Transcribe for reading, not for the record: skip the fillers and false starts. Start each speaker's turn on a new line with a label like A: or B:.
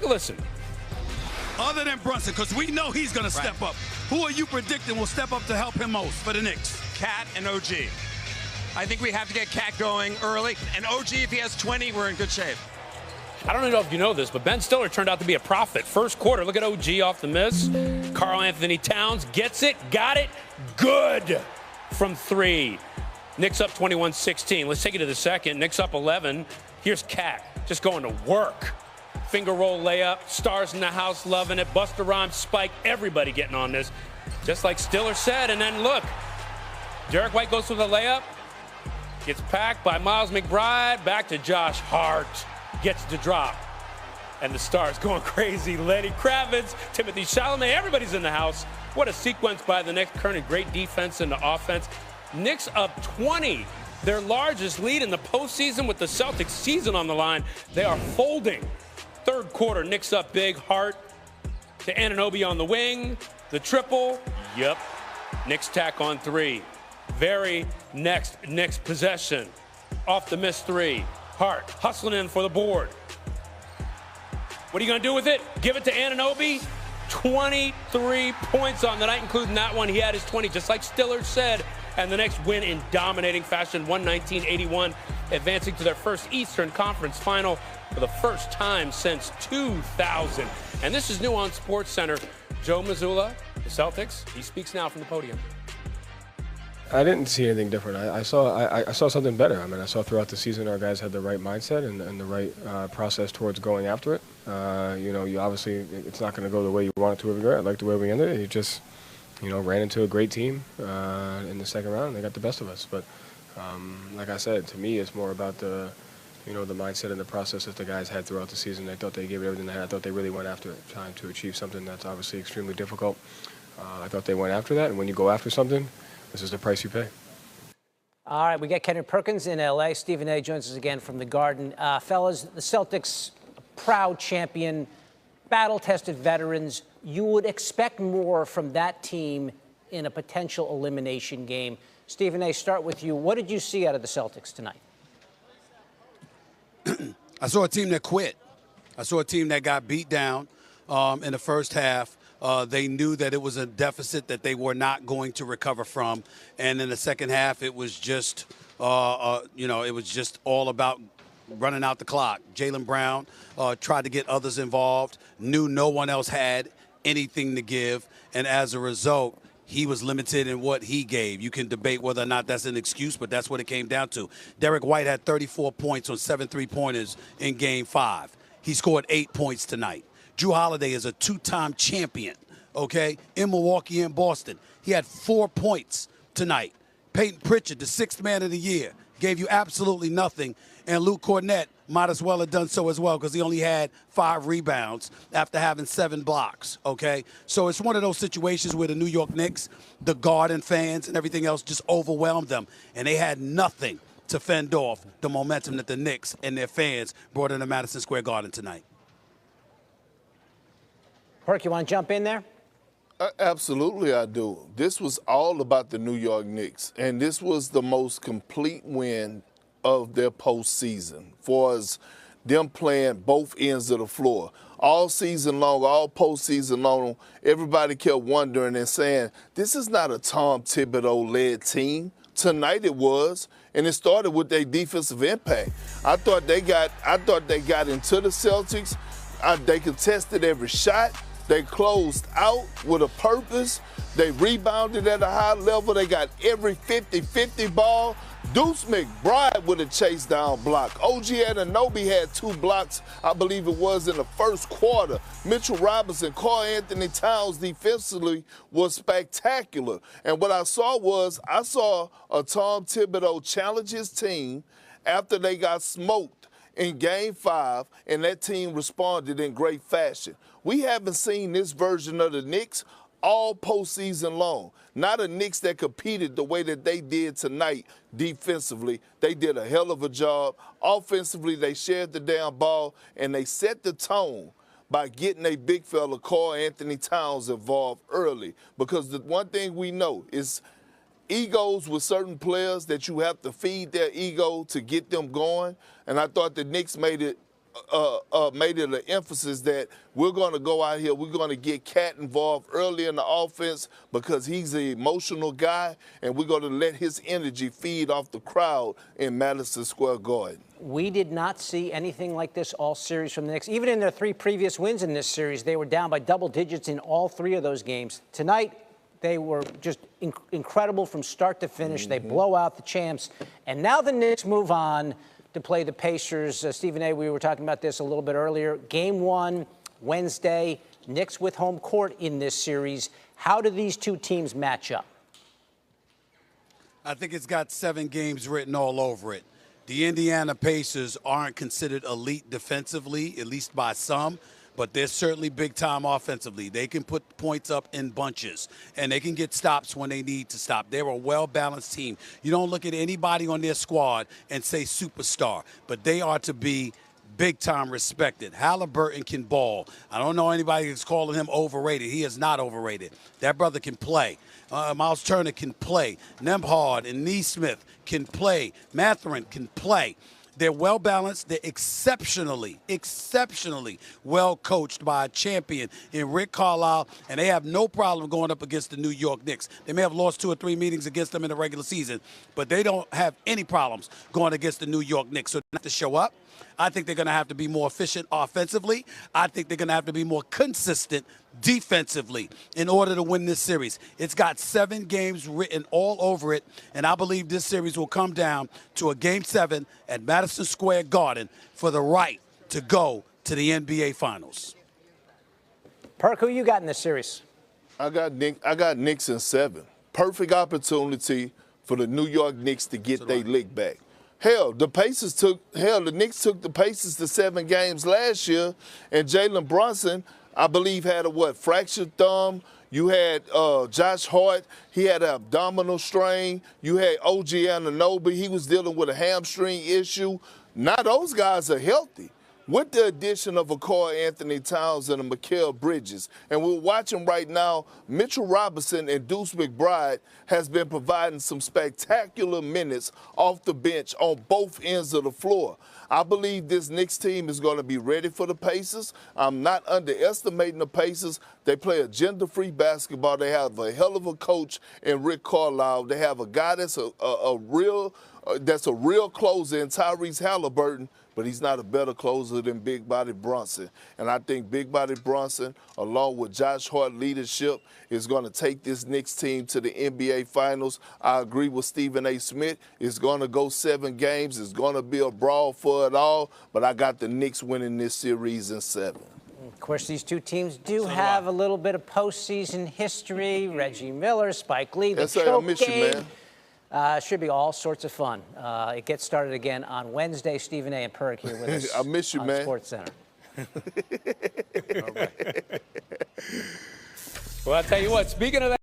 A: a listen.
B: Other than Brunson, because we know he's going to step up. Who are you predicting will step up to help him most for the Knicks?
C: Cat and OG. I think we have to get Cat going early. And OG, if he has 20, we're in good shape.
A: I don't know if you know this, but Ben Stiller turned out to be a prophet. First quarter, look at OG off the miss. Karl Anthony Towns gets it, got it, good from 3. Knicks up 21-16. Let's take it to the second. Knicks up 11. Here's Cat just going to work. Finger roll layup. Stars in the house loving it. Busta Rhymes spike. Everybody getting on this. Just like Stiller said. And then look, Derek White goes for the layup. Gets packed by Miles McBride. Back to Josh Hart. Gets the drop. And the Stars going crazy. Lenny Kravitz, Timothy Chalamet, everybody's in the house. What a sequence by the Knicks. Kernan, great defense and the offense. Knicks up 20, their largest lead in the postseason with the Celtics season on the line. They are folding. Third quarter, Knicks up big. Hart to Anunoby on the wing. The triple. Yep. Knicks tack on 3. Very next Knicks possession. Off the miss 3. Hart hustling in for the board. What are you going to do with it? Give it to Anunoby. 23 points on the night, including that one. He had his 20, just like Stiller said. And the Knicks win in dominating fashion, 119-81, advancing to their first Eastern Conference final for the first time since 2000. And this is new on SportsCenter. Joe Mazzulla, the Celtics, he speaks now from the podium.
D: I didn't see anything different. I saw something better. I mean, I saw throughout the season our guys had the right mindset and the right process towards going after it. You obviously, it's not going to go the way you want it to every year. I like the way we ended it. You just, ran into a great team in the second round, and they got the best of us. But like I said, to me, it's more about the mindset and the process that the guys had throughout the season. They thought they gave it everything they had. I thought they really went after it, trying to achieve something that's obviously extremely difficult. I thought they went after that, and when you go after something, this is the price you pay.
E: All right, we got Kendrick Perkins in L.A. Stephen A. joins us again from the Garden. Fellas, the Celtics, proud champion, battle-tested veterans. You would expect more from that team in a potential elimination game. Stephen A., start with you. What did you see out of the Celtics tonight?
B: I saw a team that quit. I saw a team that got beat down in the first half. They knew that it was a deficit that they were not going to recover from. And in the second half, it was just, it was just all about running out the clock. Jaylen Brown tried to get others involved, knew no one else had anything to give. And as a result, he was limited in what he gave. You can debate whether or not that's an excuse, but that's what it came down to. Derek White had 34 points on 7 3-pointers in Game 5. He scored 8 points tonight. Drew Holiday is a 2-time champion, okay, in Milwaukee and Boston. He had 4 points tonight. Peyton Pritchard, the 6th man of the year, gave you absolutely nothing. And Luke Cornett might as well have done so as well because he only had 5 rebounds after having 7 blocks, okay? So it's one of those situations where the New York Knicks, the Garden fans and everything else just overwhelmed them, and they had nothing to fend off the momentum that the Knicks and their fans brought into Madison Square Garden tonight.
E: Perk, you want to jump in there?
F: Absolutely, I do. This was all about the New York Knicks, and this was the most complete win of their postseason for us, them playing both ends of the floor. All season long, all postseason long, everybody kept wondering and saying, this is not a Tom Thibodeau-led team. Tonight it was, and it started with their defensive impact. I thought they got into the Celtics. They contested every shot. They closed out with a purpose. They rebounded at a high level. They got every 50-50 ball. Deuce McBride with a chase down block. OG Anunoby had 2 blocks, I believe it was, in the first quarter. Mitchell Robinson, Karl Anthony Towns defensively was spectacular. And what I saw a Tom Thibodeau challenge his team after they got smoked in Game 5, and that team responded in great fashion. We haven't seen this version of the Knicks all postseason long. Not a Knicks that competed the way that they did tonight defensively. They did a hell of a job. Offensively, they shared the damn ball, and they set the tone by getting a big fella, Karl Anthony Towns, involved early. Because the one thing we know is egos with certain players that you have to feed their ego to get them going. And I thought the Knicks made it made it an emphasis that we're going to go out here, we're going to get Cat involved early in the offense because he's an emotional guy, and we're going to let his energy feed off the crowd in Madison Square Garden.
E: We did not see anything like this all series from the Knicks. Even in their 3 previous wins in this series, they were down by double digits in all 3 of those games. Tonight, they were just incredible from start to finish. They blow out the champs. And now the Knicks move on to play the Pacers. Stephen A., we were talking about this a little bit earlier. Game 1, Wednesday, Knicks with home court in this series. How do these 2 teams match up?
B: I think it's got 7 games written all over it. The Indiana Pacers aren't considered elite defensively, at least by some, but they're certainly big-time offensively. They can put points up in bunches, and they can get stops when they need to stop. They're a well-balanced team. You don't look at anybody on their squad and say superstar, but they are to be big-time respected. Halliburton can ball. I don't know anybody that's calling him overrated. He is not overrated. That brother can play. Miles Turner can play. Nembhard and Neesmith can play. Mathurin can play. They're well-balanced. They're exceptionally well coached by a champion in Rick Carlisle, and they have no problem going up against the New York Knicks. They may have lost 2 or 3 meetings against them in the regular season, but they don't have any problems going against the New York Knicks. So they have to show up. I think they're going to have to be more efficient offensively. I think they're going to have to be more consistent defensively in order to win this series. It's got 7 games written all over it, and I believe this series will come down to a Game 7 at Madison Square Garden for the right to go to the NBA Finals.
E: Perk, who you got in this series?
F: I got Knicks in 7. Perfect opportunity for the New York Knicks to get their lick back. Hell, the Knicks took the Pacers to 7 games last year, and Jalen Brunson, I believe, had a fractured thumb. You had Josh Hart, he had an abdominal strain. You had OG Anunoby, he was dealing with a hamstring issue. Now those guys are healthy. With the addition of a Karl-Anthony Towns and a Mikal Bridges, and we're watching right now, Mitchell Robinson and Deuce McBride has been providing some spectacular minutes off the bench on both ends of the floor. I believe this Knicks team is going to be ready for the Pacers. I'm not underestimating the Pacers. They play agenda-free basketball. They have a hell of a coach in Rick Carlisle. They have a guy that's a real closer in Tyrese Halliburton, but he's not a better closer than Big Body Brunson. And I think Big Body Brunson, along with Josh Hart leadership, is going to take this Knicks team to the NBA Finals. I agree with Stephen A. Smith. It's going to go 7 games. It's going to be a brawl for it all, but I got the Knicks winning this series in 7.
E: Of course, these 2 teams do have a little bit of postseason history. Reggie Miller, Spike Lee, the choke
F: I miss
E: game.
F: you, man.
E: Should be all sorts of fun. It gets started again on Wednesday. Stephen A. and Perk here with us
F: I miss you,
E: on
F: man.
E: SportsCenter.
A: Well, I'll tell you what, speaking of that,